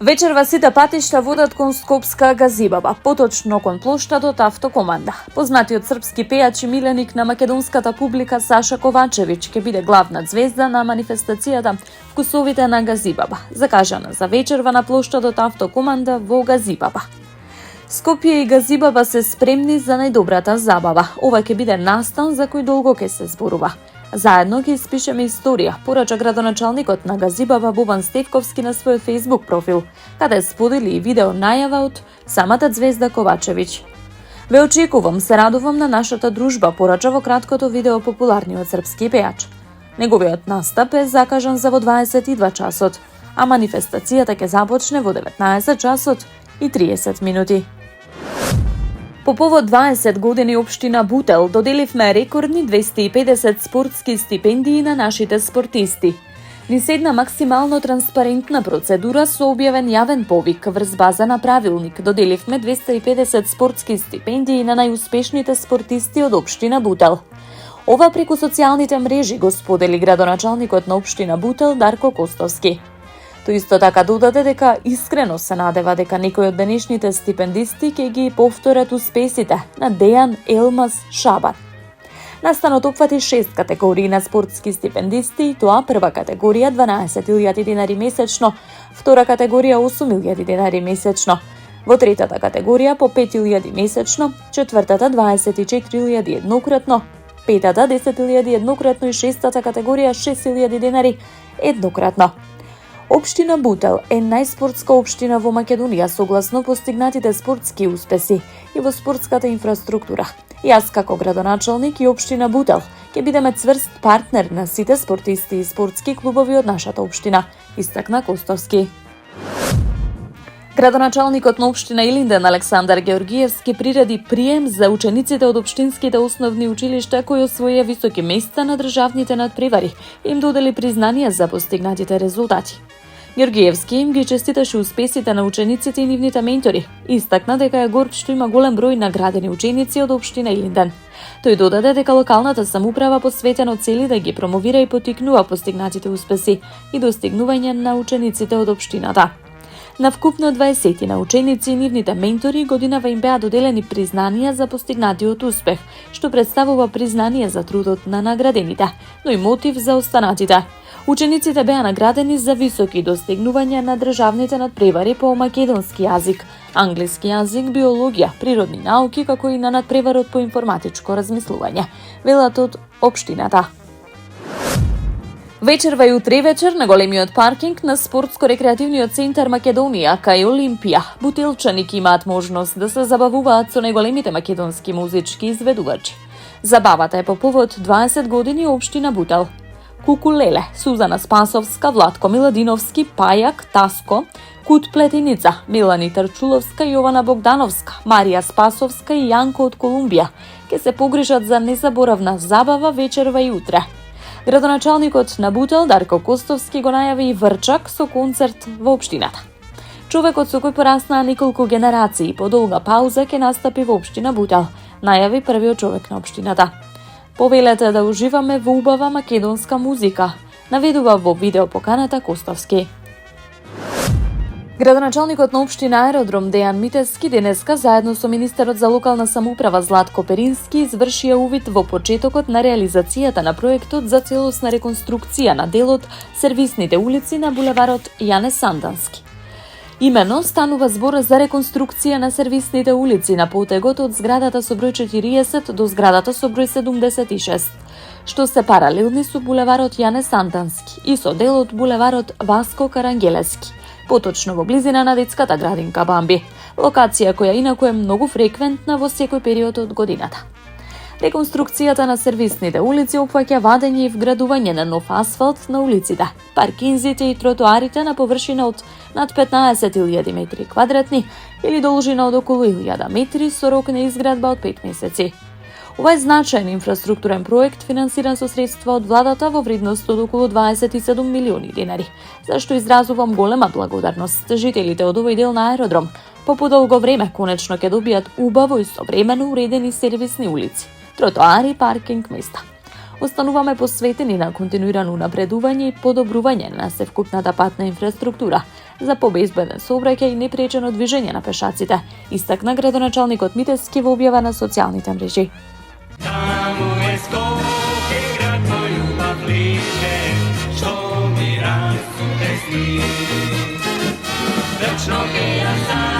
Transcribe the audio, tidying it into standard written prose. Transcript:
Вечерва сите патишта водат кон Скопска Газибаба, поточно кон плоштадот Автокоманда. Познатиот српски пејач и миленик на македонската публика Саша Ковачевиќ ќе биде главна звезда на манифестацијата Вкусовите на Газибаба, закажана за вечерва на плоштадот Автокоманда во Газибаба. Скопје и Газибаба се спремни за најдобрата забава. Ова ќе биде настан за кој долго ќе се зборува. Заедно ќе испишеме историја, порача градоначалникот на Газибаба Бобан Стевковски на својот Facebook профил, каде сподели и видео најава од самата звезда Ковачевиќ. Ве очекувам, се радувам на нашата дружба, порача во краткото видео популарниот српски пејач. Неговиот настап е закажан за во 22 часот, а манифестацијата ќе започне во 19 часот и 30 минути. По повод 20 години општина Бутел доделивме рекордни 250 спортски стипендии на нашите спортисти. Ни седна максимално транспарентна процедура со објавен јавен повик врз база на правилник. Доделивме 250 спортски стипендии на најуспешните спортисти од општина Бутел. Ова преку социјалните мрежи го сподели градоначалникот на општина Бутел Дарко Костовски. Тој исто така додаде дека искрено се надева дека некој од денешните стипендисти ќе ги повторат успесите на Дејан Елмаз Шабан. Настанот опфати 6 категории на спортски стипендисти, и тоа прва категорија 12.000 денари месечно, втора категорија 8.000 денари месечно, во третата категорија по 5.000 месечно, четвртата 24.000 еднократно, петата 10.000 еднократно и шестата категорија 6.000 денари еднократно. Општина Бутел е најспортска општина во Македонија согласно постигнатите спортски успеси и во спортската инфраструктура. Јас како градоначалник и општина Бутел ќе бидеме цврст партнер на сите спортисти и спортски клубови од нашата општина, истакна Костовски. Градоначалникот на општина Илинден Александар Георгиевски приреди прием за учениците од општинските основни училишта кои освоија високи места на државните надпревари и им додели признание за постигнатите резултати. Георгиевски им ги честиташе успесите на учениците и нивните ментори. Истакна дека е горд што има голем број наградени ученици од општина Илинден. Тој додаде дека локалната самоуправа посветено цели да ги промовира и потикнува постигнатите успеси и достигнување на учениците од општината. На вкупно 20 на ученици и нивните ментори годинава им беа доделени признанија за постигнатиот успех, што представува признание за трудот на наградените, но и мотив за останатите. Учениците беа наградени за високи достигнувања на државните надпревари по македонски јазик, англиски јазик, биологија, природни науки, како и на надпреварот по информатичко размислување, велат од општината. Вечерва и утре вечер на големиот паркинг на спортско-рекреативниот центар Македонија кај Олимпија, бутелчани имаат можност да се забавуваат со најголемите македонски музички изведувачи. Забавата е по повод 20 години општина Бутел. Кукулеле, Сузана Спасовска, Владко Миладиновски, Пајак, Таско, Кут Плетеница, Милани Тарчуловска, Јована Богдановска, Марија Спасовска и Јанко од Колумбија ќе се погрижат за незаборавна забава вечерва и утре. Градоначалникот на Бутел Дарко Костовски го најави и врчак со концерт во општината. Човекот со кој пораснаа неколку генерации по долга пауза ќе настапи во општина Бутел, најави првиот човек на општината. Повелете да уживаме во убава македонска музика, наведува во видео поканата Костовски. Градоначалникот на општина Аеродром Дејан Митевски денеска заедно со министерот за локална самоуправа Златко Перински извршија увид во почетокот на реализацијата на проектот за целосна реконструкција на делот сервисните улици на булеварот Јане Сандански. Имено станува збор за реконструкција на сервисните улици на потегот од зградата со број 40 до зградата со број 76, што се паралелни со булеварот Јане Сандански и со дел од булеварот Васко Карангелески, поточно во близина на детската градинка Бамби, локација која инаку е многу фреквентна во секој период од годината. Реконструкцијата на сервисните улици опфаќа вадење и вградување на нов асфалт на улиците, паркинзите и тротоарите на површина од над 15.000 метри квадратни или должина од околу 1000 метри со рок на изградба од 5 месеци. Ова е значаен инфраструктурен проект финансиран со средства од владата во вредност од околу 27 милиони денари, за што изразувам голема благодарност. Жителите од овој дел на аеродром по подолго време конечно ќе добијат убаво и современо уредени сервисни улици, тротоари, паркинг места. Остануваме посветени на континуирано напредување и подобрување на севкупната патна инфраструктура, за побезбеден сообраќај и непречено движење на пешаците, истакна градоначалникот Митевски во објава на социјалните мрежи. Таму е Скопје, град мој љубав лише, што ми расте сни. Вечно ќе ја